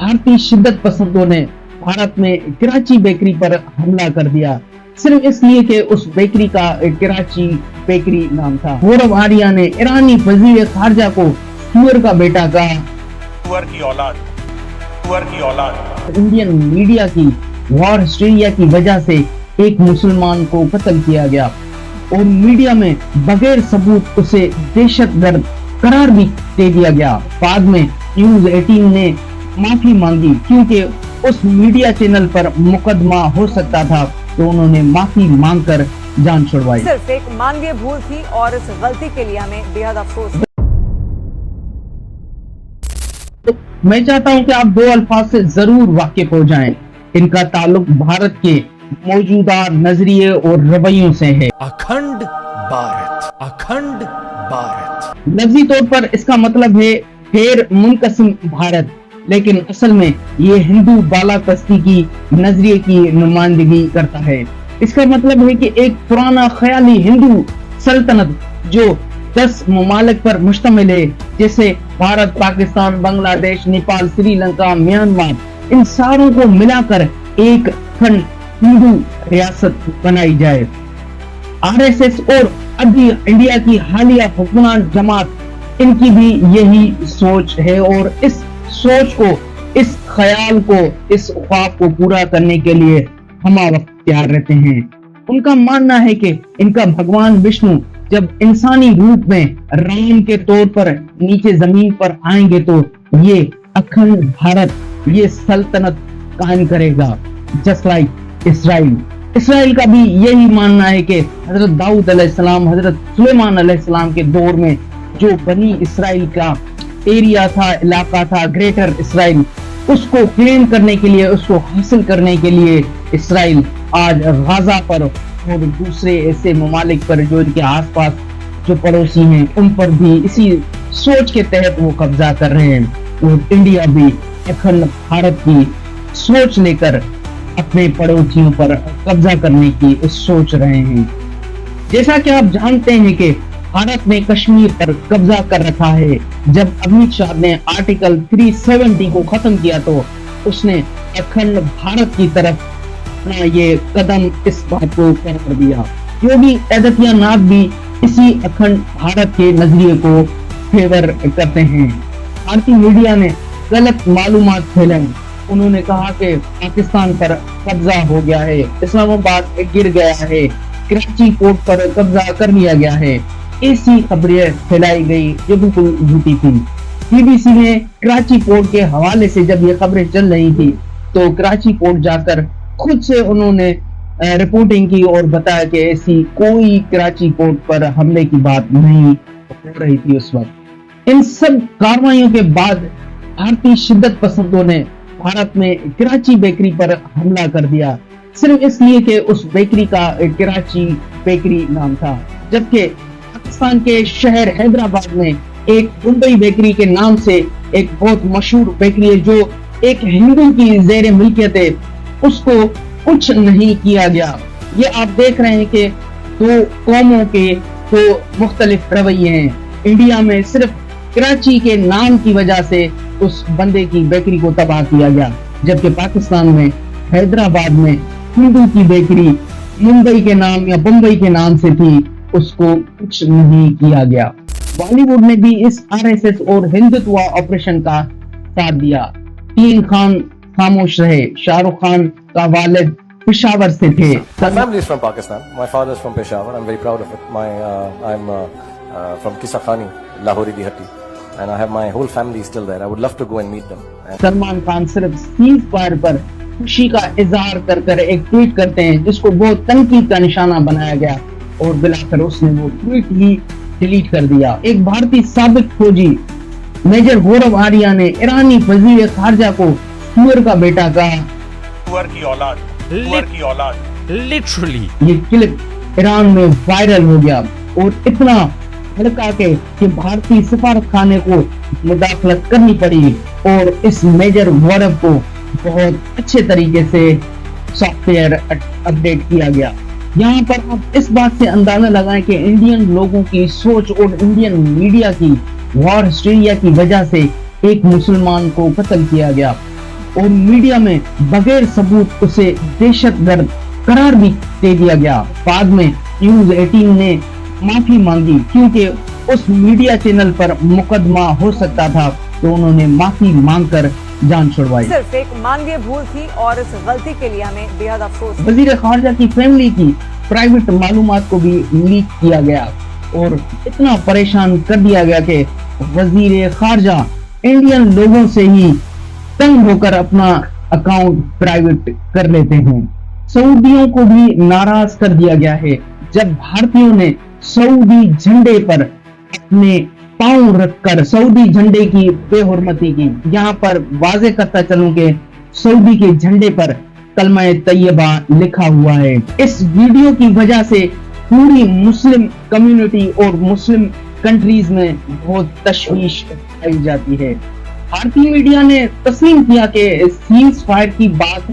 भारतीय शिद्दत पसंदों ने भारत में कराची बेकरी पर हमला कर दिया, सिर्फ इसलिए कि उस बेकरी का कराची बेकरी नाम था। गौरव आर्या ने ईरानी वजीर खारजा को सुअर का बेटा कहा। सुअर की औलाद। इंडियन मीडिया की वॉर हिस्ट्रिया की वजह से एक मुसलमान को कत्ल किया गया और मीडिया में बगैर सबूत उसे दहशतगर्द करार भी दे दिया गया। बाद में न्यूज 18 ने माफी मांगी क्योंकि उस मीडिया चैनल पर मुकदमा हो सकता था, तो उन्होंने माफी मांगकर जान छुड़वाई। सिर्फ एक मानवीय भूल थी और इस गलती के लिए हमें बेहद अफसोस। तो मैं चाहता हूं कि आप दो अल्फाज से जरूर वाकिफ हो जाएं। इनका ताल्लुक भारत के मौजूदा नजरिए और रवैयों से है। अखंड भारत, अखंड भारत। लफ्जी तौर पर इसका मतलब है गैर मुनकसिम भारत, लेकिन असल में ये हिंदू बालाकस्ती की नजरिए की नुमाइंदगी करता है। इसका मतलब है कि एक पुराना ख्याली हिंदू सल्तनत जो 10 ममालिक पर मुश्तमिल है, जैसे भारत, पाकिस्तान, बांग्लादेश, नेपाल, श्रीलंका, म्यांमार, इन सारों को मिलाकर एक खंड हिंदू रियासत बनाई जाए। आरएसएस और अभी इंडिया की हालिया हुक्मरान जमात, इनकी भी यही सोच है और इस सोच को, इस ख्याल को, इस ख्वाब को पूरा करने के लिए हम वक्त तैयार रहते हैं। उनका मानना है कि इनका भगवान विष्णु जब इंसानी रूप में राम के तौर पर नीचे जमीन पर आएंगे तो ये अखंड भारत, ये सल्तनत कायम करेगा, जस्ट लाइक इसराइल। इसराइल का भी यही मानना है कि हजरत दाऊद अलैहिस्सलाम, हजरत सुलेमान अलैहिस्सलाम के दौर में जो बनी इसराइल का एरिया था, इलाका था, ग्रेटर इसराइल, उसको क्लेम करने के लिए, उसको हासिल करने के लिए इसराइल आज गाजा पर और दूसरे ऐसे ममालिक पर जो इनके आसपास जो पड़ोसी हैं उन पर भी इसी सोच के तहत वो कब्जा कर रहे हैं। और इंडिया भी अखंड भारत की सोच लेकर अपने पड़ोसियों पर कब्जा करने की सोच रहे हैं। जैसा कि आप जानते हैं कि भारत ने कश्मीर पर कब्जा कर रखा है। जब अमित शाह ने आर्टिकल 370 को खत्म किया तो उसने अखंड भारत की तरफ अपना ये कदम इस बात को कर दिया। योगी आदित्यनाथ भी इसी अखंड भारत के नजरिए को फेवर करते हैं। भारतीय मीडिया ने गलत मालूमात फैलाई। उन्होंने कहा कि पाकिस्तान पर कब्जा हो गया है, इस्लामाबाद गिर गया है, कराची पोर्ट पर कब्जा कर लिया गया है, ऐसी खबरें फैलाई गई जो बिल्कुल झूठी थी। बीबीसी ने कराची पोर्ट के हवाले से जब ये खबरें चल रही थी तो कराची पोर्ट जाकर खुद से उन्होंने रिपोर्टिंग की और बताया कि ऐसी कोई कराची पोर्ट पर हमले की बात नहीं हो रही थी उस वक्त। इन सब कार्रवाइयों के बाद भारतीय शिद्दत पसंदों ने भारत में कराची बेकरी पर हमला कर दिया, सिर्फ इसलिए कि उस बेकरी का कराची बेकरी नाम था। जबकि पाकिस्तान के शहर हैदराबाद में एक मुंबई बेकरी के नाम से एक बहुत मशहूर बेकरी है जो एक हिंदू की ज़ेर मिल्कियत है, उसको कुछ नहीं किया गया। ये आप देख रहे हैं कि दो कौमों के दो मुख्तलिफ रवैये हैं। इंडिया में सिर्फ कराची के नाम की वजह से उस बंदे की बेकरी को तबाह किया गया, जबकि पाकिस्तान में हैदराबाद में हिंदू की बेकरी मुंबई के नाम या बम्बई के नाम से थी, उसको कुछ नहीं किया गया। बॉलीवुड ने भी इस आरएसएस और हिंदुत्व ऑपरेशन का साथ दिया। तीन खान खामोश रहे। शाहरुख खान का वालिद पेशावर से थे। My family is from Pakistan. My father is from Peshawar. I'm very proud of it. I'm from Kisakhani, Lahori Dihati, and I have my whole family still there. I would love to go and meet them. Salman Khan सिर्फ cease fire पर खुशी का इजहार कर एक tweet करते हैं जिसको बहुत तनकीद का निशाना बनाया गया और बिलाकर उसने वो ट्वीट ही डिलीट कर दिया। एक भारतीय साबिक फौजी मेजर गौरव आर्या ने ईरानी वजीर खारजा को सुअर का बेटा कहा। सुअर की औलाद। लिटरली ये क्लिप ईरान में वायरल हो गया और इतना भड़का के कि भारतीय सफारत खाने को मुदाखलत करनी पड़ी और इस मेजर गौरव को बहुत अच्छे तरीके से सॉफ्टवेयर अपडेट किया गया। यहाँ पर आप इस बात से अंदाजा लगाएं कि इंडियन लोगों की सोच और इंडियन मीडिया की वॉर हिस्ट्रिया की वजह से एक मुसलमान को कत्ल किया गया और मीडिया में बगैर सबूत उसे दहशतगर्द करार भी दे दिया गया। बाद में न्यूज 18 ने माफी मांगी क्योंकि उस मीडिया चैनल पर मुकदमा हो सकता था, तो उन्होंने माफी मांगकर जान छुड़वाई। सिर्फ एक मानवीय भूल थी और इस गलती के लिए हमें बेहद अफसोस है। वजीर खारजा की फैमिली की प्राइवेट मालूमात को भी लीक किया गया और इतना परेशान कर दिया गया कि वजीर खारजा इंडियन लोगों से ही तंग होकर अपना अकाउंट प्राइवेट कर लेते हैं। सऊदियों को भी नाराज कर दिया गया है जब भारतीयों ने सऊदी झंडे पर अपने पांव रखकर सऊदी झंडे की बेहुरमती की। यहाँ पर वाजे करता चलूं कि सऊदी के झंडे पर कलमा तैयबा लिखा हुआ है। इस वीडियो की वजह से पूरी मुस्लिम कम्युनिटी और मुस्लिम कंट्रीज में बहुत तशवीश पाई जाती है। भारतीय मीडिया ने तस्लीम किया कि सीज फायर की बात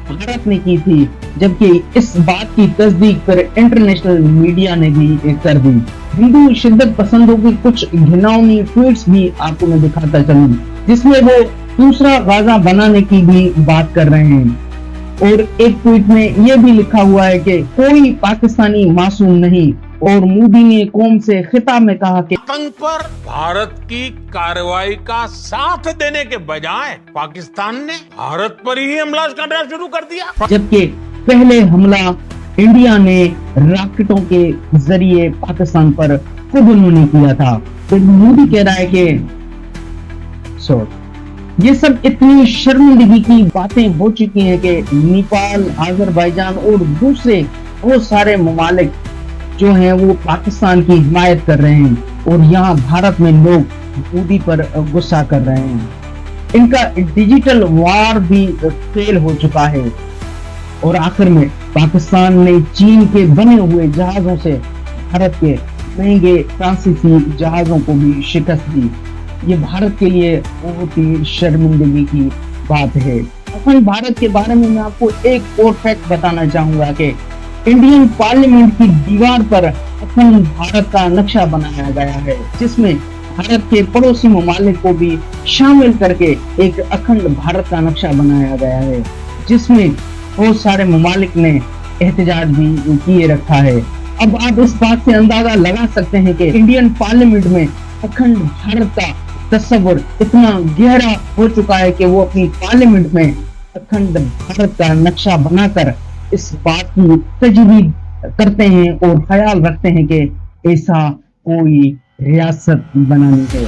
भारत ने की थी, जबकि इस बात की तस्दीक फिर इंटरनेशनल मीडिया ने भी कर दी। हिंदू शिद्दत पसंदों की कुछ घिनौनी ट्वीट्स भी आपको मैं दिखाता चलूं, जिसमें वो दूसरा गाजा बनाने की भी बात कर रहे हैं। और एक ट्वीट में यह भी लिखा हुआ है कि कोई पाकिस्तानी मासूम नहीं, और मोदी ने कौम से खिताब में कहा कि आतंक पर भारत की कार्रवाई का साथ देने के बजाय पाकिस्तान ने भारत पर ही हमला करना शुरू कर दिया। जबकि पहले हमला इंडिया ने रॉकेटों के जरिए पाकिस्तान पर खुद उन्होंने किया था। तो मोदी कह रहा है कि ये सब इतनी शर्मिंदगी की बातें हो चुकी हैं कि नेपाल, अजरबैजान और दूसरे बहुत सारे ममालिक जो हैं वो पाकिस्तान की हिमायत कर रहे हैं, और यहाँ भारत में लोग मोदी पर गुस्सा कर रहे हैं। इनका डिजिटल वार भी फेल हो चुका है, और आखिर में पाकिस्तान ने चीन के बने हुए जहाजों से भारत के महंगे फ्रांसीसी जहाजों को भी शिकस्त दी। ये भारत के लिए बहुत ही शर्मिंदगी की बात है। अखंड भारत के बारे में मैं आपको एक और फैक्ट बताना चाहूंगा कि इंडियन पार्लियामेंट की दीवार पर अखंड भारत का नक्शा बनाया गया है, जिसमें भारत के पड़ोसी ममालिक को भी शामिल करके एक अखंड भारत का नक्शा बनाया गया है, जिसमें बहुत सारे ममालिक ने एहतजाज भी किए रखा है। अब आप इस बात से अंदाजा लगा सकते हैं कि इंडियन पार्लियामेंट में अखंड भारत का तस्वर इतना गहरा हो चुका है कि वो अपनी पार्लियामेंट में अखंड भारत का नक्शा बनाकर इस बात की तजवीज करते हैं और ख्याल रखते हैं कि ऐसा कोई रियासत बनानी है।